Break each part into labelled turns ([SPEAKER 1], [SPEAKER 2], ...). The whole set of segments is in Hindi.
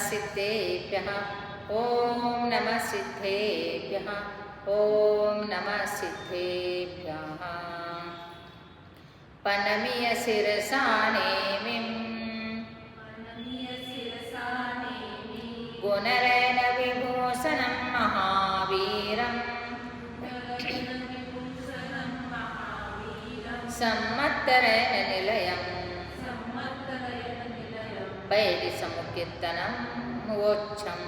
[SPEAKER 1] सिद्धेभ्यः ॐ नमः सिद्धेभ्यः ॐ नमः सिद्धेभ्यः। पनमिय शिरसा नेमिं गुणरेण विभूषणं महावीरं सम्मत्तरेण निलयं वैरि समुकीर्तनं मोक्षम्।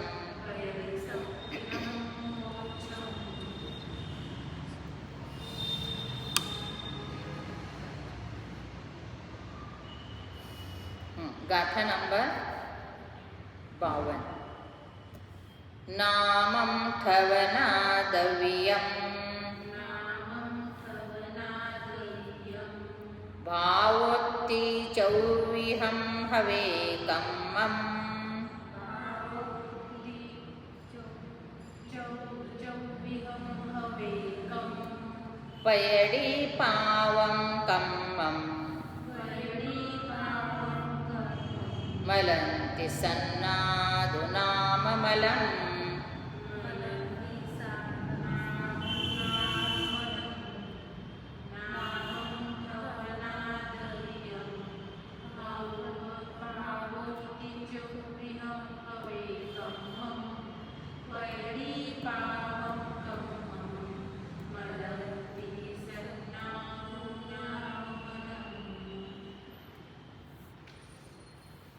[SPEAKER 1] गाथा नंबर 52। नामं ठवनादव्यं भावोत्ति चौविहं हवेकम्मं पयडी पावं कम्मं मलन्ति सन्नादुनाममलम्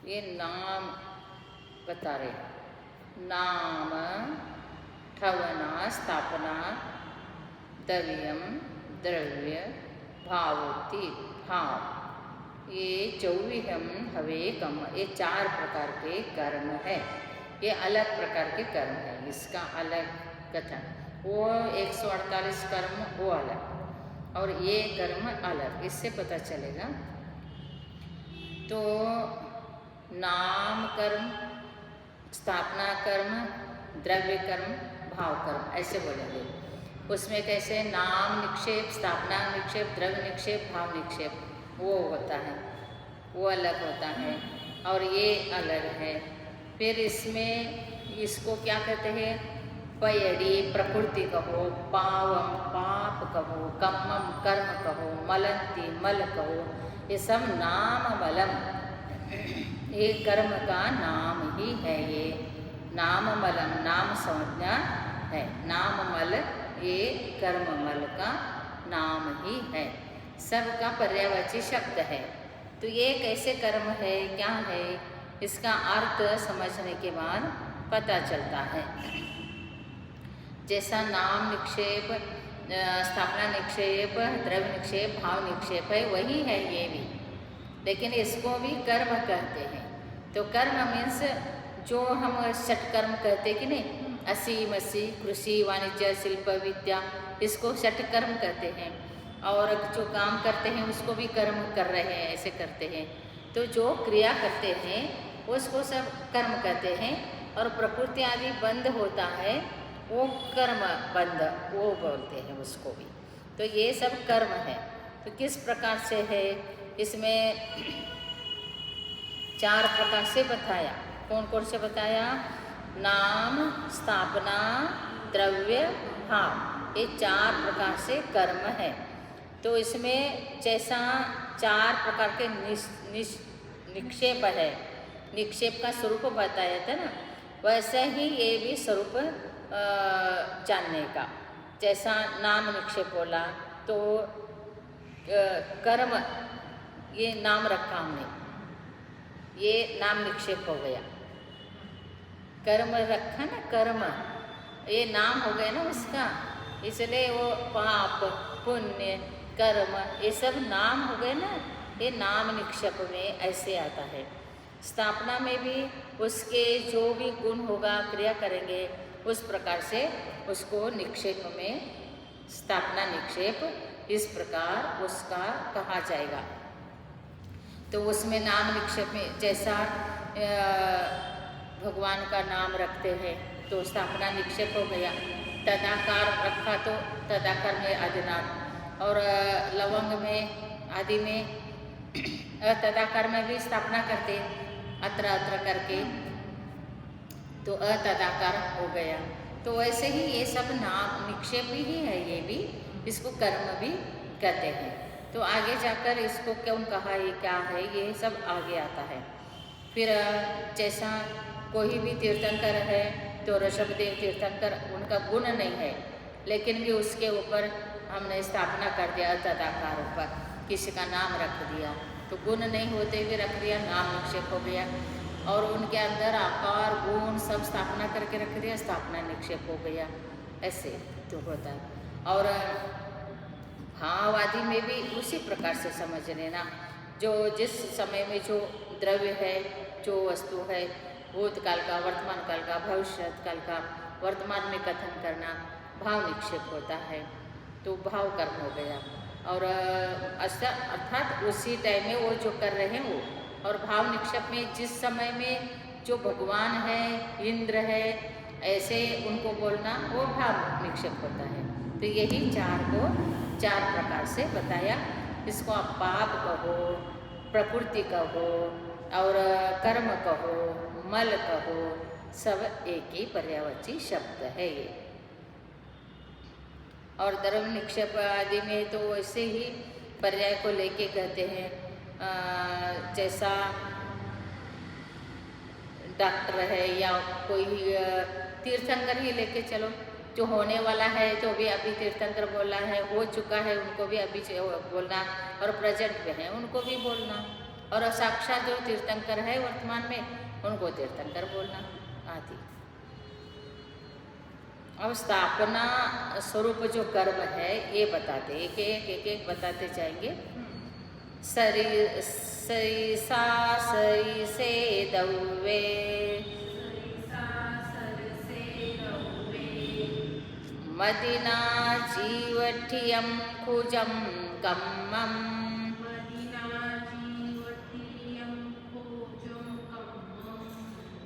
[SPEAKER 1] ये नाम बता रहे। नाम ठवना स्थापना द्रव्यम द्रव्य भावोति भाव, ये चौविहम हवेकम, ये 4 प्रकार के कर्म है। ये अलग प्रकार के कर्म है, इसका अलग कथन। वो 148 कर्म वो अलग और ये कर्म अलग, इससे पता चलेगा। तो नाम कर्म, स्थापना कर्म, द्रव्य कर्म, भाव कर्म ऐसे बोलेंगे। उसमें कैसे नाम निक्षेप, स्थापना निक्षेप, द्रव्य निक्षेप, भाव निक्षेप वो होता है, वो अलग होता है और ये अलग है। फिर इसमें इसको क्या कहते हैं? पयड़ी प्रकृति कहो, पावम पाप कहो, कम्मम कर्म कहो, मलंती मल कहो, ये सब नाम मलम, ये कर्म का नाम ही है। ये नाम मलम नाम संज्ञा है। नाम मल ये कर्म मल का नाम ही है, सबका पर्यायवाची शब्द है। तो ये कैसे कर्म है, क्या है, इसका अर्थ समझने के बाद पता चलता है। जैसा नाम निक्षेप, स्थापना निक्षेप, द्रव्य निक्षेप, भाव निक्षेप है, वही है ये भी, लेकिन इसको भी कर्म कहते हैं। तो कर्म मीन्स जो हम षटकर्म कहते कि नहीं, असी मसी कृषि वाणिज्य शिल्प विद्या, इसको षटकर्म कहते हैं। और जो काम करते हैं उसको भी कर्म कर रहे हैं, ऐसे करते हैं। तो जो क्रिया करते हैं उसको सब कर्म कहते हैं। और प्रकृति आदि बंद होता है वो कर्म बंद वो बोलते हैं उसको भी। तो ये सब कर्म है। तो किस प्रकार से है, इसमें 4 प्रकार से बताया। कौन कौन से बताया? नाम, स्थापना, द्रव्य, भाव, ये 4 प्रकार से कर्म है। तो इसमें जैसा 4 प्रकार के निक्षेप है, निक्षेप का स्वरूप बताया था ना, वैसे ही ये भी स्वरूप जानने का। जैसा नाम निक्षेप बोला तो कर्म, ये नाम रखा हमने, ये नाम निक्षेप हो गया। कर्म रखा ना, कर्म ये नाम हो गया ना उसका, इसलिए वो पाप पुण्य कर्म ये सब नाम हो गए ना, ये नाम निक्षेप में ऐसे आता है। स्थापना में भी उसके जो भी गुण होगा क्रिया करेंगे उस प्रकार से उसको निक्षेप में, स्थापना निक्षेप इस प्रकार उसका कहा जाएगा। तो उसमें नाम निक्षेप में जैसा भगवान का नाम रखते हैं तो स्थापना निक्षेप हो गया। तदाकार रखा तो तदाकार में आदिनाथ, और लवंग में आदि में तदाकार में भी स्थापना करते अत्र अत्र करके। तो अतदाकार हो गया। तो वैसे ही ये सब नाम निक्षेप ही है, ये भी इसको कर्म भी कहते हैं। तो आगे जाकर इसको क्यों कहा, ये क्या है, ये सब आगे आता है। फिर जैसा कोई भी तीर्थंकर है तो ऋषभदेव तीर्थंकर, उनका गुण नहीं है, लेकिन भी उसके ऊपर हमने स्थापना कर दिया तदाकार ऊपर, किसी का नाम रख दिया, तो गुण नहीं होते हुए रख दिया, नाम निक्षेप हो गया। और उनके अंदर आकार गुण सब स्थापना करके रख दिया, स्थापना निक्षेप हो गया, ऐसे तो होता है। और भाव आदि में भी उसी प्रकार से समझ लेना, जो जिस समय में जो द्रव्य है, जो वस्तु है, भूतकाल का, वर्तमान काल का, भविष्य काल का, वर्तमान में कथन करना भाव निक्षेप होता है, तो भाव कर्म हो गया। और अर्थात उसी टाइम में वो जो कर रहे हैं वो, और भाव निक्षेप में जिस समय में जो भगवान है, इंद्र है, ऐसे उनको बोलना, वो भाव निक्षेप होता है। तो यही चार प्रकार से बताया। इसको आप पाप कहो, प्रकृति कहो, और कर्म कहो, मल कहो, सब एक ही पर्यायवाची शब्द है ये। और धर्म निक्षेप आदि में तो वैसे ही पर्याय को लेके कहते हैं, जैसा डॉक्टर है या कोई तीर्थंकर ही लेके चलो, जो होने वाला है तो भी अभी तीर्थंकर बोलना है, हो चुका है उनको भी अभी बोलना, और प्रेजेंट में है उनको भी बोलना, और साक्षात जो तीर्थंकर है वर्तमान में उनको तीर्थंकर बोलना आदि। अब स्थापना स्वरूप जो कर्म है ये बताते, एक बताते जाएंगे। सरिसा सरिसे दौवे, मदिना जीवठियं कुजं कम्मं,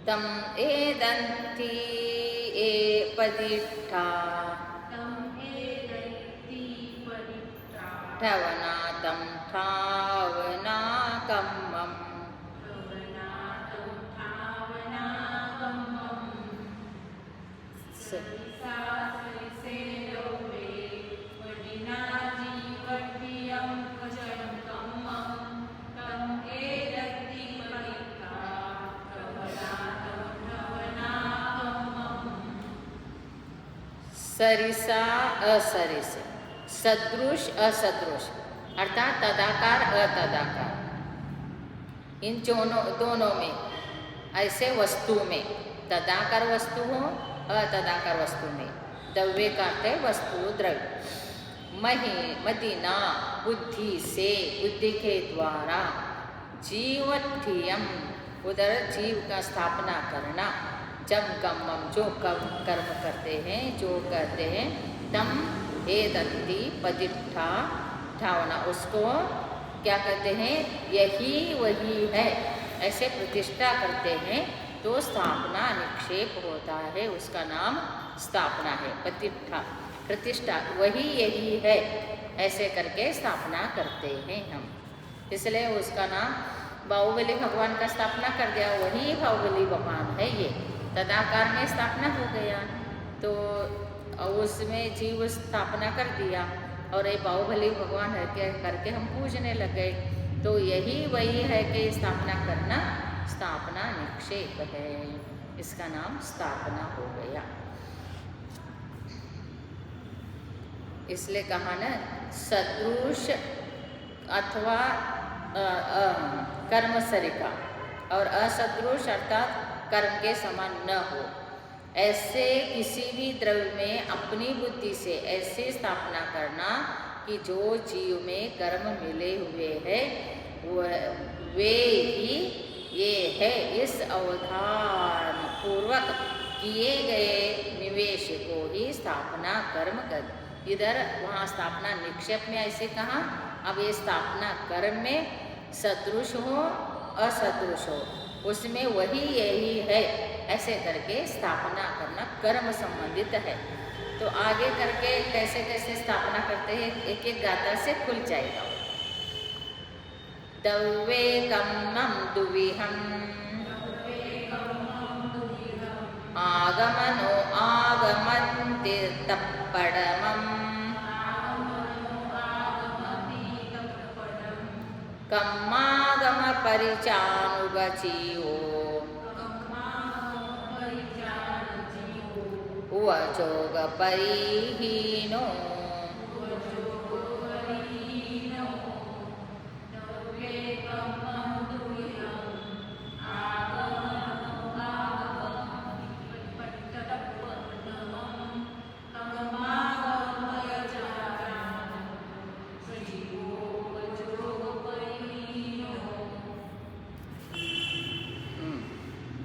[SPEAKER 1] तम एदन्ति ए पदिष्ठा, ठवना तम ठावना कम्मं। सरिसा असरिस, सदृश असदृश, अर्थात तदाकार अतदाकार, इन दोनों में, ऐसे वस्तु में, तदाकार वस्तु हो अतदाकार वस्तु में, द्रव्य का अर्थ है वस्तु द्रव्य। मदिना बुद्धि से, बुद्धि के द्वारा, जीवठियम उधर जीव का स्थापना करना, जब कम्मम जो कर्म करते हैं, जो कहते हैं, तम एदन्ति पदिष्ठा ठावना, उसको क्या कहते हैं, यही वही है, ऐसे प्रतिष्ठा करते हैं, तो स्थापना निक्षेप होता है, उसका नाम स्थापना है। प्रतिष्ठा वही यही है, ऐसे करके स्थापना करते हैं हम, इसलिए उसका नाम बाहुबली भगवान का स्थापना कर दिया, वही बाहुबली भगवान है ये, तदाकार में स्थापना हो गया, तो उसमें जीव स्थापना कर दिया, और ये बाहुबली भगवान है क्या करके हम पूजने लग गए, तो यही वही है कि स्थापना करना, स्थापना निक्षेप है, इसका नाम स्थापना हो गया। इसलिए कहा ना, सदृश अथवा कर्म सरिका, और असदृश अर्थात कर्म के समान न हो, ऐसे किसी भी द्रव्य में अपनी बुद्धि से ऐसे स्थापना करना कि जो जीव में कर्म मिले हुए हैं वे ही ये है, इस अवधान पूर्वक किए गए निवेश को ही स्थापना कर्म कर। इधर वहाँ स्थापना निक्षेप में ऐसे कहा, अब ये स्थापना कर्म में सदृश हो असदृश हो, उसमें वही यही है, ऐसे करके स्थापना करना कर्म संबंधित है। तो आगे करके कैसे कैसे स्थापना करते हैं, एक एक गाथा से खुल जाएगा। दव्वे कम्मं दुविहं, आगमनो आगमन्ति तप्पडमम् कम्मागम परिचानुगजीवो उवचोग परिहीनो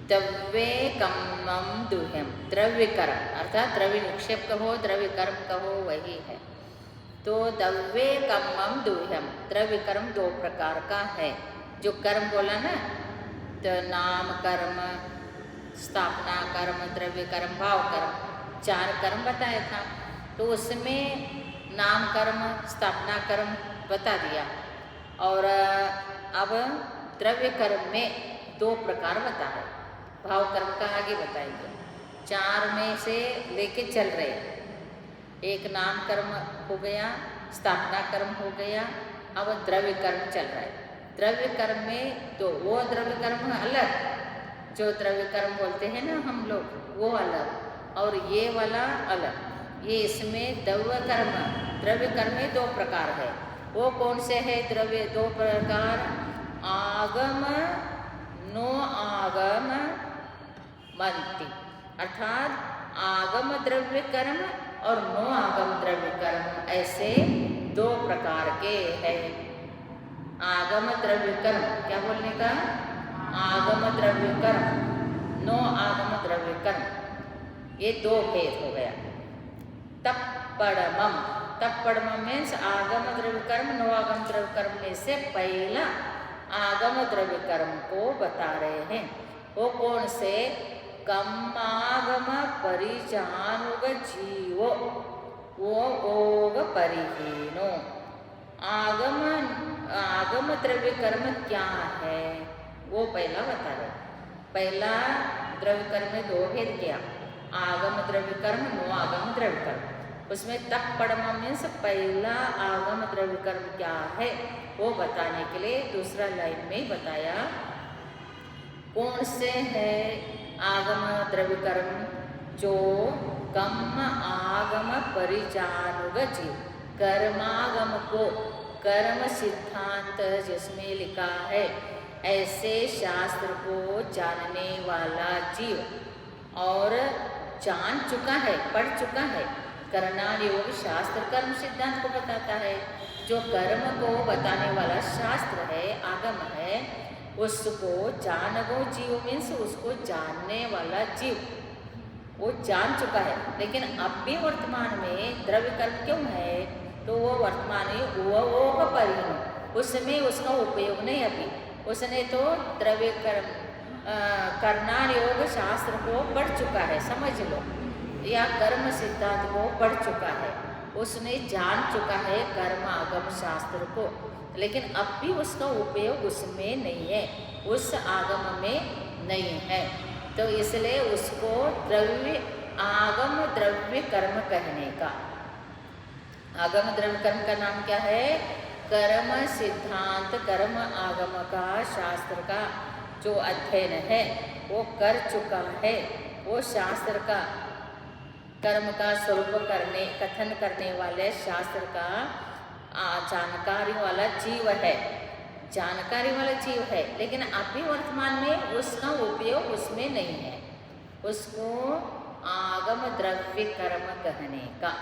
[SPEAKER 1] द्रव्य कम्मम दुह्यम। द्रव्य कर्म अर्थात द्रव्य निक्षेप कहो, द्रव्य कर्म कहो, वही है। तो द्रव्य कम्मम दुह्यम, द्रव्य कर्म दो प्रकार का है। जो कर्म बोला ना, तो नाम कर्म, स्थापना कर्म, द्रव्य कर्म, भाव कर्म, 4 कर्म बताया था। तो उसमें नाम कर्म, स्थापना कर्म बता दिया। और अब द्रव्य कर्म में 2 प्रकार बताए। भाव कर्म का आगे बताएंगे। 4 में से लेके चल रहे। एक नाम कर्म हो गया, स्थापना कर्म हो गया, अब द्रव्य कर्म चल रहा है। द्रव्य कर्म में तो वो द्रव्य कर्म अलग, जो द्रव्य कर्म बोलते हैं ना हम लोग, वो अलग, और ये वाला अलग। ये इसमें द्रव्य कर्म में 2 प्रकार है। वो कौन से है द्रव्य 2 प्रकार? आगम नो आगम मंति, अर्थात आगम द्रव्य कर्म और नो आगम द्रव्य कर्म, ऐसे 2 प्रकार के हैं। आगम द्रव्य कर्म क्या बोलने का? आगम द्रव्य कर्म, नो आगम द्रव्य कर्म, ये 2 भेद हो गया। तप्पड़मम, तप्पड़मम मीन्स आगम द्रव्य कर्म, नो आगम द्रव्य कर्म में से पहला आगम द्रव्य कर्म को बता रहे हैं। वो कौन से? कम्मागम परिचानुग जीवो वो ओग परिहीनो। आगम द्रव्य कर्म क्या है वो पहला बता रहे। पहला द्रव्य कर्म में 2 भेद किया, आगम द्रव्य कर्म, नो आगम द्रव्य कर्म। उसमें तप्पड़म मीन्स पहला आगम द्रव्य कर्म क्या है वो बताने के लिए दूसरा लाइन में बताया। कौन से है आगम द्रव्य कर्म? जो कम्म आगम परिचानुग जीव, कर्मागम को, कर्म सिद्धांत जिसमें लिखा है ऐसे शास्त्र को जानने वाला जीव, और जान चुका है, पढ़ चुका है। करणान योग शास्त्र कर्म सिद्धांत को बताता है। जो कर्म को बताने वाला शास्त्र है, आगम है, उसको जानगो जीव मीन्स उसको जानने वाला जीव, वो जान चुका है। लेकिन अब भी वर्तमान में द्रव्य कर्म क्यों है? तो वो वर्तमान में वो परिहीन, उसमें उसका उपयोग नहीं। अभी उसने तो द्रव्य कर्म करणान योग शास्त्र को पढ़ चुका है, समझ लो, या कर्म सिद्धांत को पढ़ चुका है, उसने जान चुका है कर्म आगम शास्त्र को, लेकिन अब भी उसका उपयोग उसमें नहीं है, उस आगम में नहीं है। तो इसलिए उसको आगम द्रव्य कर्म कहने का। आगम द्रव्य कर्म का नाम क्या है? कर्म सिद्धांत, कर्म आगम का शास्त्र का जो अध्ययन है वो कर चुका है, वो शास्त्र का कर्म का स्वरूप कथन करने वाले शास्त्र का जानकारी वाला जीव है, जानकारी वाला जीव है। लेकिन अभी वर्तमान में उसका उपयोग उसमें नहीं है, उसको आगम द्रव्य कर्म कहने का।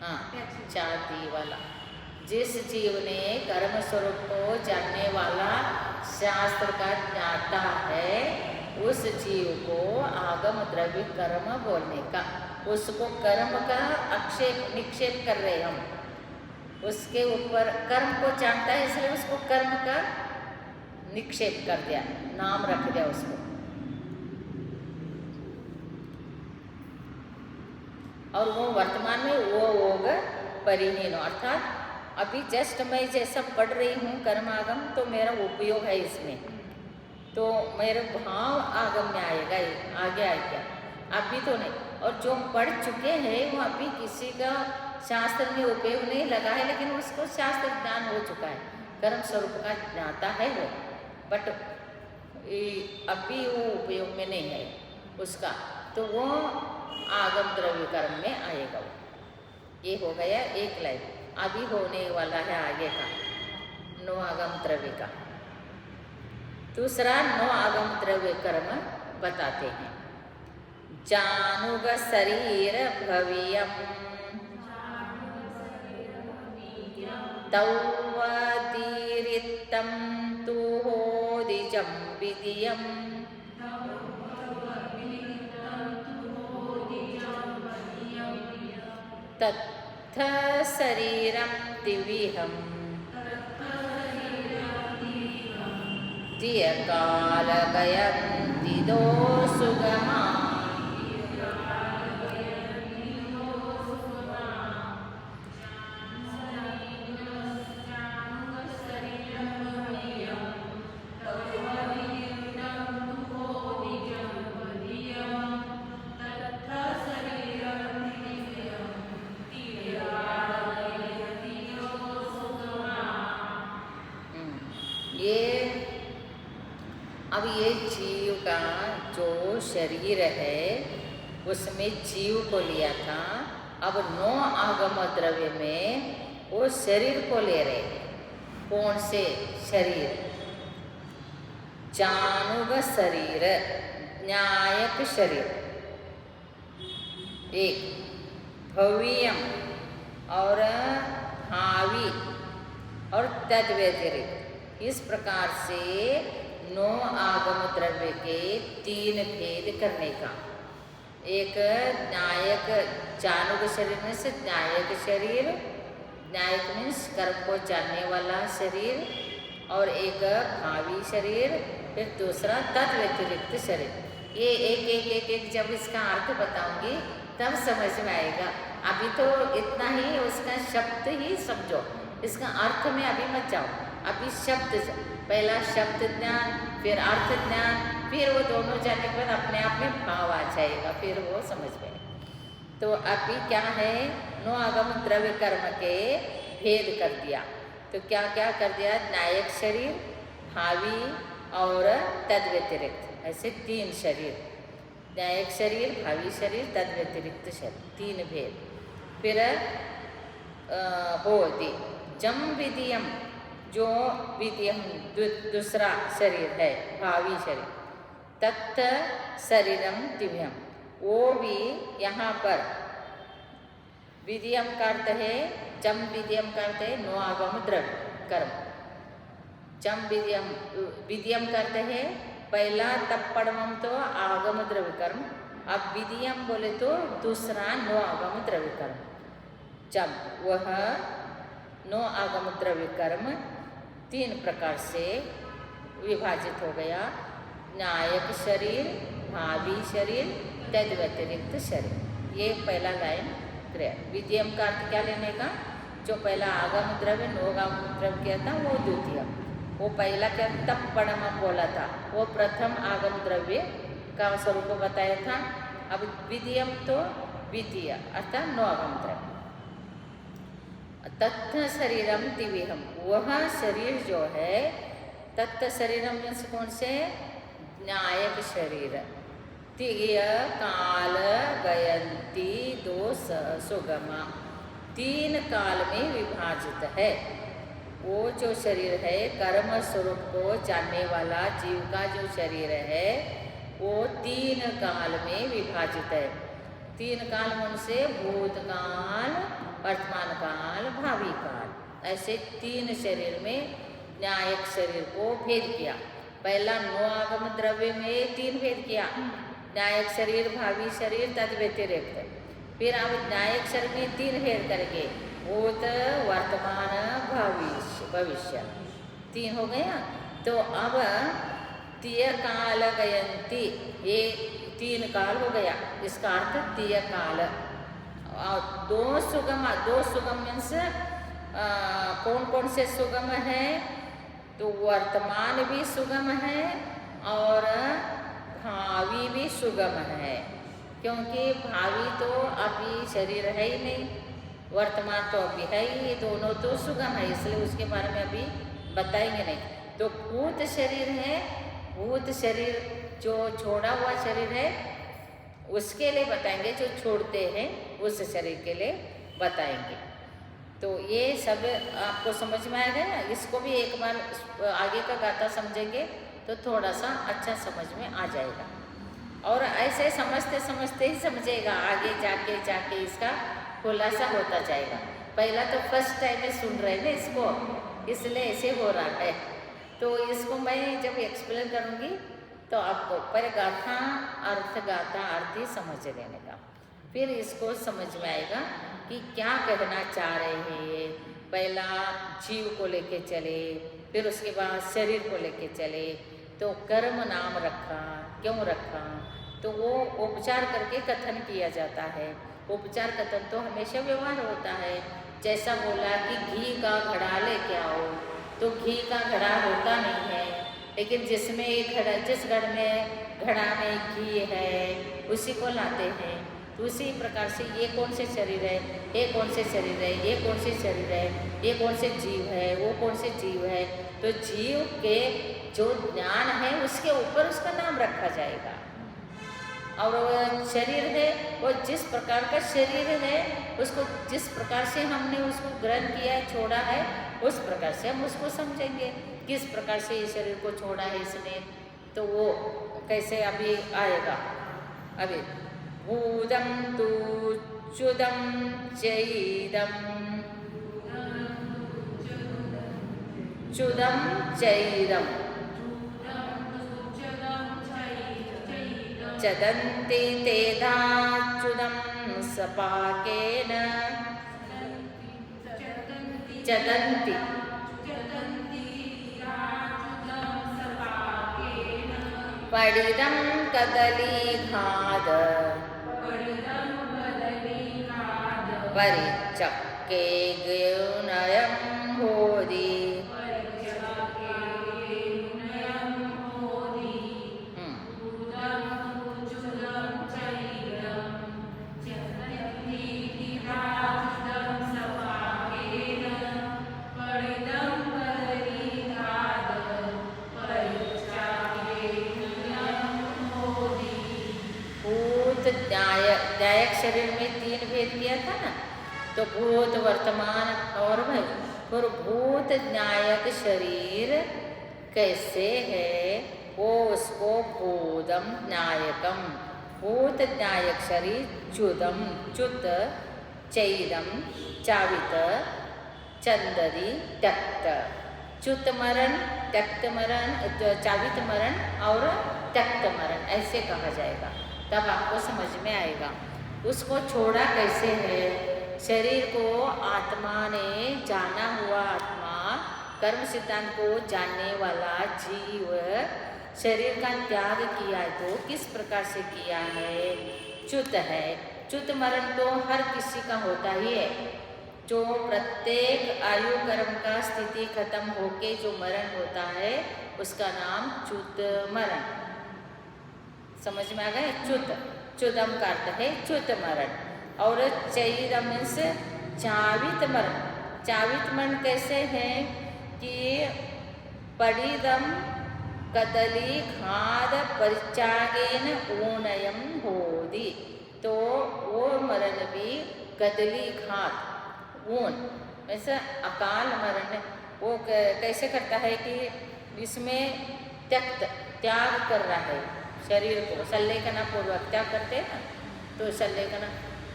[SPEAKER 1] हाँ, जाति वाला, जिस जीव ने कर्म स्वरूप को जानने वाला शास्त्र का ज्ञाता है, उस जीव को आगम द्रव्य कर्म बोलने का। उसको कर्म का निक्षेप कर रहे हम, उसके ऊपर कर्म को जानता है, इसलिए उसको कर्म का निक्षेप कर दिया, नाम रख दिया उसको। और वो वर्तमान में वो होगा परिहीनो, अर्थात अभी जस्ट मैं जैसा पढ़ रही हूँ कर्म आगम, तो मेरा उपयोग है इसमें, तो मेरे भाव आगम में आएगा, आगे आएगा, अभी तो नहीं। और जो पढ़ चुके हैं वो अभी किसी का शास्त्र में उपयोग नहीं लगा है, लेकिन उसको शास्त्र ज्ञान हो चुका है, कर्म स्वरूप का ज्ञाता है वो, बट अभी वो उपयोग में नहीं है उसका, तो वो आगम द्रव्य कर्म में आएगा वो। ये हो गया एक लाइन। अभी होने वाला है आगे का नो आगम द्रव्य का। दूसरा नो आगम द्रव्य कर्म बताते हैं। जानुग शरीर भवियम तौवतीरित्तं तु होदिजं विदियं तत्थ शरीरं दिविहं दियकालगयन्ति दो सुगमा। अब ये जीव का जो शरीर है उसमें जीव को लिया था, अब नो आगम द्रव्य में वो शरीर को ले रहे हैं। कौन से शरीर? जानुग शरीर, न्यायक शरीर एक, भव्यम और हावी और तद व्यतिरिक्त। इस प्रकार से नो आगम द्रव्य के तीन भेद करने का। एक न्यायक जानुग शरीर में से न्यायक शरीर, न्यायक मीन्स कर्म को जानने वाला शरीर, और एक भावी शरीर, फिर दूसरा तद व्यतिरिक्त शरीर। ये एक एक एक एक जब इसका अर्थ बताऊंगी तब समझ में आएगा। अभी तो इतना ही उसका शब्द ही समझो, इसका अर्थ में अभी मत जाओ। अभी शब्द, पहला शब्द ज्ञान, फिर अर्थ ज्ञान, फिर वो दोनों जानने के बाद अपने आप में भाव आ जाएगा, फिर वो समझ में। तो अभी क्या है, नो आगम द्रव्य कर्म के भेद कर दिया। तो क्या क्या कर दिया? न्यायक शरीर, भावी और तद व्यतिरिक्त, ऐसे तीन शरीर। न्यायक शरीर, भावी शरीर, तद व्यतिरिक्त शरीर, तीन भेद। फिर होती जम विदियम, जो विदियम दूसरा शरीर है, भावी शरीर, तत्त शरीरम दिव्यम, वो भी यहाँ पर विदियम का अर्थ है, जम विदियम का अर्थ है नो आगम द्रव्य कर्म। जम विदियम, विदियम का अर्थ है पहला तप्पड़मम तो आगम द्रव्य कर्म, अब विदियम बोले तो दूसरा नो आगम द्रव्य कर्म। जब वह नो आगम द्रव्य कर्म तीन प्रकार से विभाजित हो गया। न्यायक शरीर, भावी शरीर, तद व्यतिरिक्त शरीर। ये पहला लाइन क्रिया। विद्यम का अर्थ क्या लेने का? जो पहला आगम द्रव्य नो आगम द्रव्य किया था वो द्वितीय, वो पहला क्या तप्पड़म बोला था, वो प्रथम आगम द्रव्य का स्वरूप बताया था। अब विद्यम तो द्वितीय अर्थात नो आगम द्रव्य। तत्थ शरीरम दिव्यम, वह शरीर जो है, तत्थ शरीरम मीन्स कौन से? न्यायक शरीर। तीय काल गयंती दो सुगमा, तीन काल में विभाजित है। वो जो शरीर है कर्म स्वरूप को जानने वाला जीव का जो शरीर है वो तीन काल में विभाजित है। तीन काल उनसे भूतकाल, वर्तमान काल, भावी काल, ऐसे तीन शरीर में न्यायक शरीर को भेद किया। पहला नो आगम द्रव्य में तीन भेद किया, न्यायक शरीर, भावी शरीर, तद व्यतिरिक्त। फिर अब न्यायिक शरीर में तीन भेद करके भूत, वर्तमान, भविष्य, तीन हो गया। तो अब तीय काल गयंती, ये तीन काल हो गया, इसका अर्थ तीय काल। और दो सुगम मीन्स कौन कौन से सुगम है? तो वर्तमान भी सुगम है और सुगम है, क्योंकि भावी तो अभी शरीर है ही नहीं, वर्तमान तो अभी है ही, ये दोनों तो सुगम है, इसलिए उसके बारे में अभी बताएंगे नहीं। तो भूत शरीर है, भूत शरीर जो छोड़ा हुआ शरीर है उसके लिए बताएंगे, जो छोड़ते हैं उस शरीर के लिए बताएंगे। तो ये सब आपको समझ में आएगा ना। इसको भी एक बार आगे का गाथा समझेंगे तो थोड़ा सा अच्छा समझ में आ जाएगा, और ऐसे समझते समझते ही समझेगा, आगे जाके जाके इसका खुलासा होता जाएगा। पहला तो फर्स्ट टाइम में सुन रहे हैं ना इसको, इसलिए ऐसे हो रहा है। तो इसको मैं जब एक्सप्लेन करूँगी तो आपको पहले गाथा अर्थ ही समझ लेने का, फिर इसको समझ में आएगा कि क्या कहना चाह रहे हैं ये। पहला जीव को लेके चले, फिर उसके बाद शरीर को लेके चले, तो कर्म नाम रखा, क्यों रखा, तो वो उपचार करके कथन किया जाता है। उपचार कथन तो हमेशा व्यवहार होता है। जैसा बोला कि घी का घड़ा लेके आओ, तो घी का घड़ा होता नहीं है, लेकिन जिसमें एक घड़ा, जिस घड़ में घड़ा में घी है उसी को लाते हैं। तो उसी प्रकार से ये कौन से शरीर है, ये कौन से शरीर है, ये कौन से शरीर है, ये कौन से जीव है, वो कौन से जीव है, तो जीव के जो ज्ञान है उसके ऊपर उसका नाम रखा जाएगा। और शरीर है वो जिस प्रकार का शरीर है, उसको जिस प्रकार से हमने उसको ग्रहण किया है, छोड़ा है, उस प्रकार से हम उसको समझेंगे किस प्रकार से ये शरीर को छोड़ा है इसने। तो वो कैसे अभी आएगा। अभी भूतम तु च्युतम चैदम, च्युतम चैदम चदन्ति तेधाच्युतं सपाकेन, चदन्ति पडिदं कदलीघाद, परिचक्के गृणयं होदि, न्यायक शरीर में 3 भेद किया था ना, तो भूत, वर्तमान और फिर भूत न्यायक शरीर कैसे है, वो उसको भूतम न्यायकम, भूत न्यायक शरीर च्युतम, च्युत चैदम चावित चंदरी त्यक्त, च्युत मरण, त्यक्त मरण, चावित मरण और त्यक्त मरण ऐसे कहा जाएगा, तब आपको समझ में आएगा। उसको छोड़ा कैसे है, शरीर को आत्मा ने, जाना हुआ आत्मा, कर्म सिद्धांत को जानने वाला जीव शरीर का त्याग किया है, तो किस प्रकार से किया है, च्युत है। च्युत मरण तो हर किसी का होता ही है, जो प्रत्येक आयु कर्म का स्थिति खत्म होके जो मरण होता है उसका नाम च्युत मरण। समझ में आ गए। च्युत, च्युतम का अर्थ है च्युत मरण, और चैदम मीन्स चावित मरण। चावित मरण कैसे है कि पडिदम कदली खाद परिचागेन ऊनयम होदी, तो वो मरण भी कदली खाद, ऊन वैसे अकाल मरण वो कैसे करता है कि इसमें त्यक्त, त्याग कर रहा है शरीर को, संलेखना पूर्वक त्याग करते हैं ना, तो संलेखना।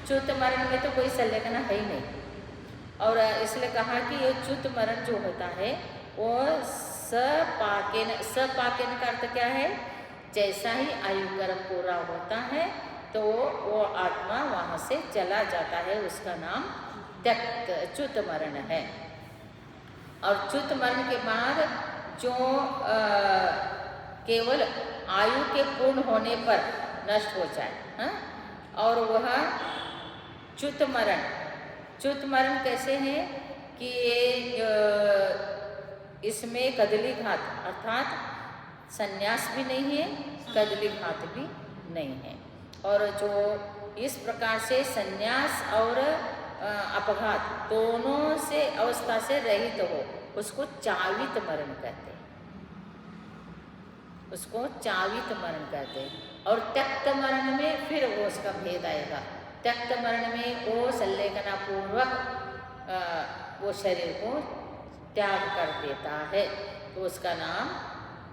[SPEAKER 1] च्युत मरण में तो कोई संलेखना है ही नहीं, और इसलिए कहा कि ये च्युत मरण जो होता है वो सपाकेन, सपाकेन का अर्थ क्या है, जैसा ही आयु कर्म पूरा होता है तो वो आत्मा वहाँ से चला जाता है, उसका नाम त्यक्त च्युत मरण है। और च्युत मरण के बाद जो केवल आयु के पूर्ण होने पर नष्ट हो जाए, हाँ? और वह च्युत मरण, च्युत मरण कैसे है कि इसमें कदली घात अर्थात संन्यास भी नहीं है, कदली घात भी नहीं है। और जो इस प्रकार से संन्यास और अपघात दोनों से अवस्था से रहित हो उसको चावित मरण कहते हैं, उसको चावित मरण कहते हैं। और त्यक्त मरण में फिर वो उसका भेद आएगा। त्यक्त मरण में वो संलेखना पूर्वक वो शरीर को त्याग कर देता है, तो उसका नाम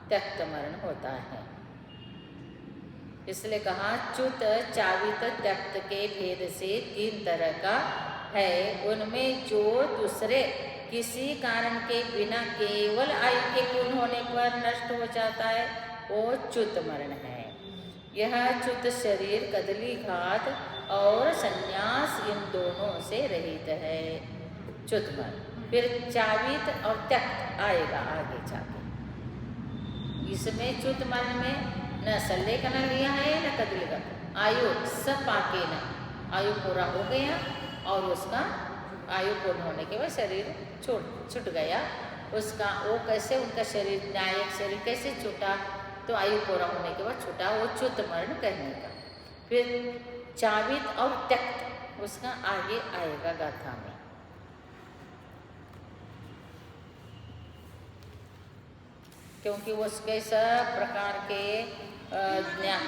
[SPEAKER 1] त्यक्त मरण होता है। इसलिए कहा च्युत चावित त्यक्त के भेद से 3 तरह का है। उनमें जो दूसरे किसी कारण के बिना केवल आयु के पूर्ण होने पर नष्ट हो जाता है वो च्युत मरण है। यह च्युत शरीर कदली घात और संन्यास इन दोनों से रहित है, च्युत मरण। फिर चावित और त्यक्त आएगा आगे जाके। इसमें च्युत मरण में न संलेखना लिया है न कदली घात, आयु सब पाके न आयु पूरा हो गया और उसका आयु पूर्ण होने के बाद शरीर छूट गया उसका। वो कैसे उनका शरीर न्यायिक शरीर कैसे छूटा, तो आयु पूरा होने के बाद छूटा, वो च्युत मरण कहने का। फिर चावित और त्यक्त उसका आगे आएगा गाथा में। क्योंकि उसके सब प्रकार के ज्ञान